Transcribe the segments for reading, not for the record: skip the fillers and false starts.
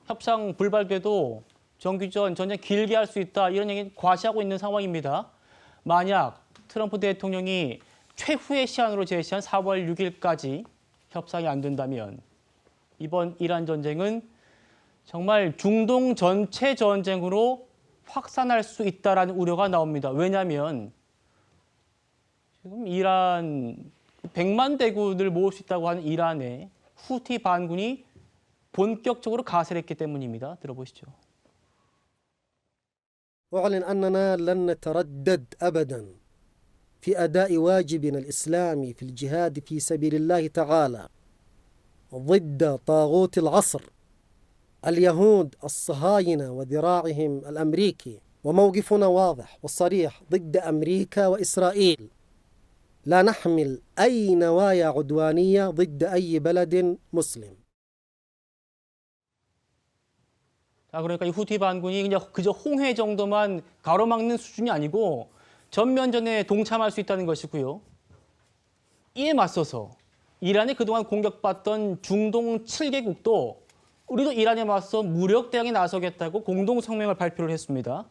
협상 불발돼도 정규전 전쟁 길게 할 수 있다 이런 얘기 과시하고 있는 상황입니다. 만약 트럼프 대통령이 최후의 시한으로 제시한 4월 6일까지 협상이 안 된다면 이번 이란 전쟁은 정말 중동 전체 전쟁으로 확산할 수 있다라는 우려가 나옵니다. 왜냐하면 지금 이란 100만 대군을 모을 수 있다고 하는 이란의 후티 반군이 본격적으로 가세를 했기 때문입니다. 들어보시죠. أعلن أننا لن نتردد أبدا في أداء واجبنا الإسلامي في الجهاد في سبيل الله تعالى ضد طاغوت العصر اليهود الصهاينة وذراعهم الأمريكي وموقفنا واضح وصريح ضد أمريكا وإسرائيل لا نحمل أي نوايا عدوانية ضد أي بلد مسلم. 자, 그러니까 이 후티 반군이 그냥 그저 홍해 정도만 가로막는 수준이 아니고 전면전에 동참할 수 있다는 것이고요. 이에 맞서서 이란이 그동안 공격받던 중동 7개국도 우리도 이란에 맞서 무력 대응에 나서겠다고 공동 성명을 발표를 했습니다.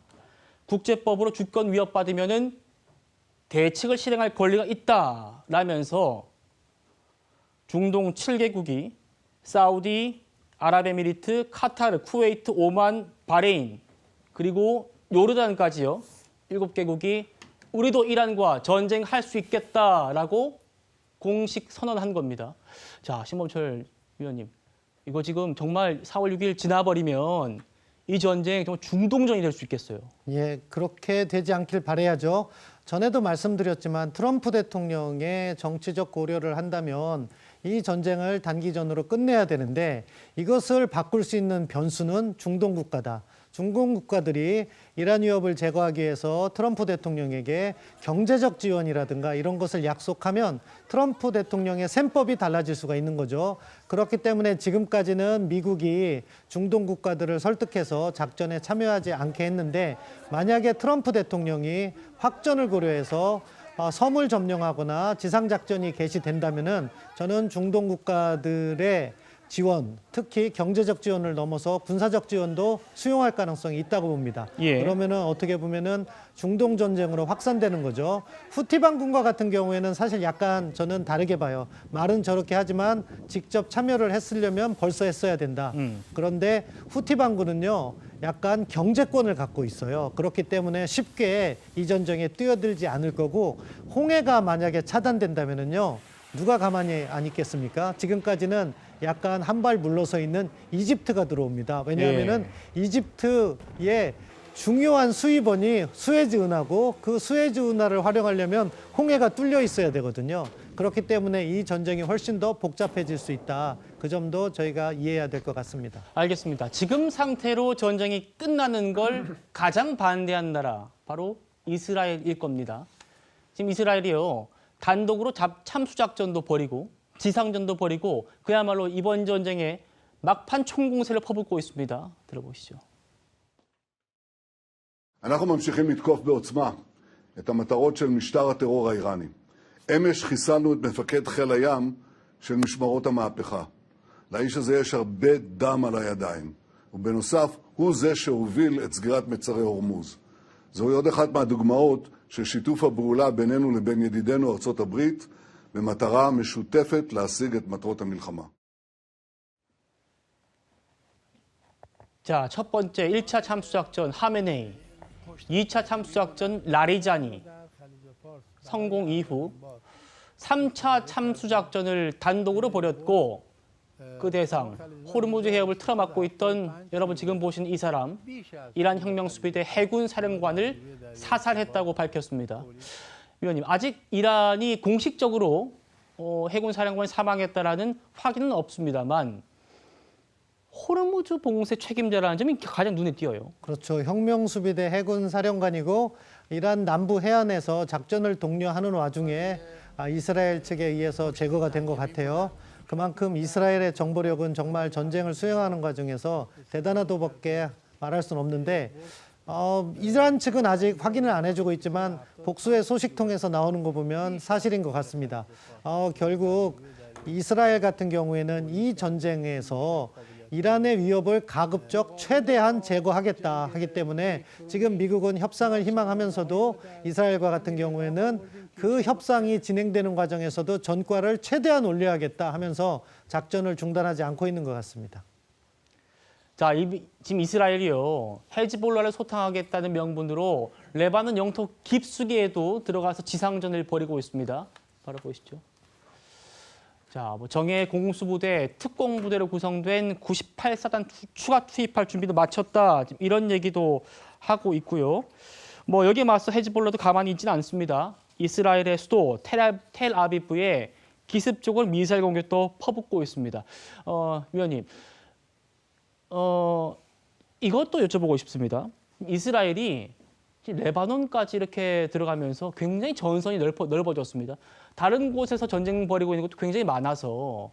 국제법으로 주권 위협받으면은 대책을 실행할 권리가 있다라면서 중동 7개국이 사우디, 아랍에미리트, 카타르, 쿠웨이트, 오만, 바레인 그리고 요르단까지요. 7개국이 우리도 이란과 전쟁할 수 있겠다라고 공식 선언한 겁니다. 자, 신범철 위원님, 이거 지금 정말 4월 6일 지나버리면 이 전쟁 정말 중동전이 될 수 있겠어요. 예, 그렇게 되지 않길 바라야죠. 전에도 말씀드렸지만 트럼프 대통령의 정치적 고려를 한다면 이 전쟁을 단기전으로 끝내야 되는데 이것을 바꿀 수 있는 변수는 중동 국가다. 중동 국가들이 이란 위협을 제거하기 위해서 트럼프 대통령에게 경제적 지원이라든가 이런 것을 약속하면 트럼프 대통령의 셈법이 달라질 수가 있는 거죠. 그렇기 때문에 지금까지는 미국이 중동 국가들을 설득해서 작전에 참여하지 않게 했는데 만약에 트럼프 대통령이 확전을 고려해서 섬을 점령하거나 지상작전이 개시된다면은 저는 중동 국가들의 지원, 특히 경제적 지원을 넘어서 군사적 지원도 수용할 가능성이 있다고 봅니다. 예. 그러면은 어떻게 보면은 중동 전쟁으로 확산되는 거죠. 후티 반군과 같은 경우에는 사실 약간 저는 다르게 봐요. 말은 저렇게 하지만 직접 참여를 했으려면 벌써 했어야 된다. 그런데 후티 반군은요, 약간 경제권을 갖고 있어요. 그렇기 때문에 쉽게 이 전쟁에 뛰어들지 않을 거고 홍해가 만약에 차단된다면은요. 누가 가만히 안 있겠습니까? 지금까지는 약간 한 발 물러서 있는 이집트가 들어옵니다. 왜냐하면은 이집트의 중요한 수입원이 수에즈 운하고 그 수에즈 운하를 활용하려면 홍해가 뚫려 있어야 되거든요. 그렇기 때문에 이 전쟁이 훨씬 더 복잡해질 수 있다. 그 점도 저희가 이해해야 될 것 같습니다. 알겠습니다. 지금 상태로 전쟁이 끝나는 걸 가장 반대한 나라 바로 이스라엘일 겁니다. 지금 이스라엘이요. 단독으로 참수작전도 벌이고 지상전도 벌이고 그야말로 이번 전쟁에 막판 총공세를 퍼붓고 있습니다. 들어보시죠. אנחנו ממשיכים לתקוף בעוצמה את המטרות של משטר הטרור האיראני. אמש חיסלנו את מפקד חיל הים של משמרות המהפכה. לאיש הזה יש הרבה דם על הידיים, ובנוסף הוא זה שהוביל את סגירת מצרי הורמוז. זוהי עוד אחת מהדוגמאות של שיתוף הפעולה בינינו לבין ידידינו ארצות הברית במטרה משותפת להשיג את מטרות המלחמה. 자, 첫 번째 1차 참수작전 하메네이, 2차 참수작전 라리자니 성공 이후 3차 참수작전을 단독으로 벌였고 그 대상 호르무즈 해협을 틀어막고 있던 여러분 지금 보신 이 사람 이란 혁명수비대 해군 사령관을 사살했다고 밝혔습니다. 위원님, 아직 이란이 공식적으로 해군 사령관이 사망했다라는 확인은 없습니다만 호르무즈 봉쇄 책임자라는 점이 가장 눈에 띄어요. 그렇죠. 혁명수비대 해군 사령관이고 이란 남부 해안에서 작전을 독려하는 와중에 이스라엘 측에 의해서 제거가 된 것 같아요. 그만큼 이스라엘의 정보력은 정말 전쟁을 수행하는 과정에서 대단하다고밖에 말할 수는 없는데 이란 측은 아직 확인을 안 해주고 있지만 복수의 소식통에서 나오는 거 보면 사실인 것 같습니다. 결국 이스라엘 같은 경우에는 이 전쟁에서 이란의 위협을 가급적 최대한 제거하겠다 하기 때문에 지금 미국은 협상을 희망하면서도 이스라엘과 같은 경우에는 그 협상이 진행되는 과정에서도 전과를 최대한 올려야겠다 하면서 작전을 중단하지 않고 있는 것 같습니다. 자, 지금 이스라엘이요. 헤즈볼라를 소탕하겠다는 명분으로 레바논 영토 깊숙이에도 들어가서 지상전을 벌이고 있습니다. 바로 보시죠. 자, 뭐 정예 공수부대, 특공부대로 구성된 98사단 추가 투입할 준비도 마쳤다. 이런 얘기도 하고 있고요. 뭐 여기에 맞서 헤즈볼라도 가만히 있지는 않습니다. 이스라엘의 수도 텔아비브에 기습적으로 미사일 공격도 퍼붓고 있습니다. 위원님, 이것도 여쭤보고 싶습니다. 이스라엘이 레바논까지 이렇게 들어가면서 굉장히 전선이 넓어졌습니다. 다른 곳에서 전쟁 벌이고 있는 것도 굉장히 많아서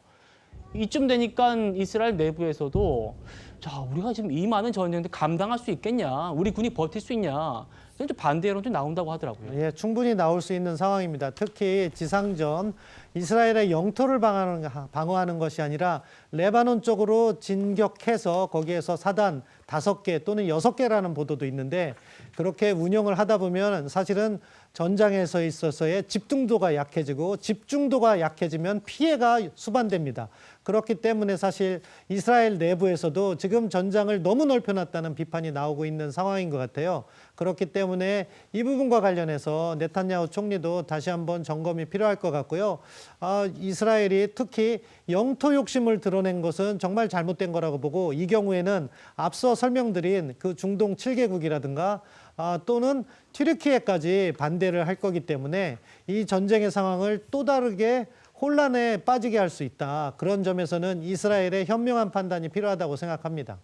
이쯤 되니까 이스라엘 내부에서도 자, 우리가 지금 이 많은 전쟁도 감당할 수 있겠냐? 우리 군이 버틸 수 있냐? 이런 좀 반대 여론도 나온다고 하더라고요. 예, 충분히 나올 수 있는 상황입니다. 특히 지상전, 이스라엘의 영토를 방어하는 것이 아니라 레바논 쪽으로 진격해서 거기에서 사단 5개 또는 6개라는 보도도 있는데 그렇게 운영을 하다 보면 사실은 전장에서 있어서의 집중도가 약해지고 집중도가 약해지면 피해가 수반됩니다. 그렇기 때문에 사실 이스라엘 내부에서도 지금 전장을 너무 넓혀놨다는 비판이 나오고 있는 상황인 것 같아요. 그렇기 때문에 이 부분과 관련해서 네탄야후 총리도 다시 한번 점검이 필요할 것 같고요. 이스라엘이 특히 영토 욕심을 드러낸 것은 정말 잘못된 거라고 보고 이 경우에는 앞서 설명드린 그 중동 7개국이라든가 또는 튀르키예까지 반대를 할 거기 때문에 이 전쟁의 상황을 또 다르게 혼란에 빠지게 할 수 있다. 그런 점에서는 이스라엘의 현명한 판단이 필요하다고 생각합니다.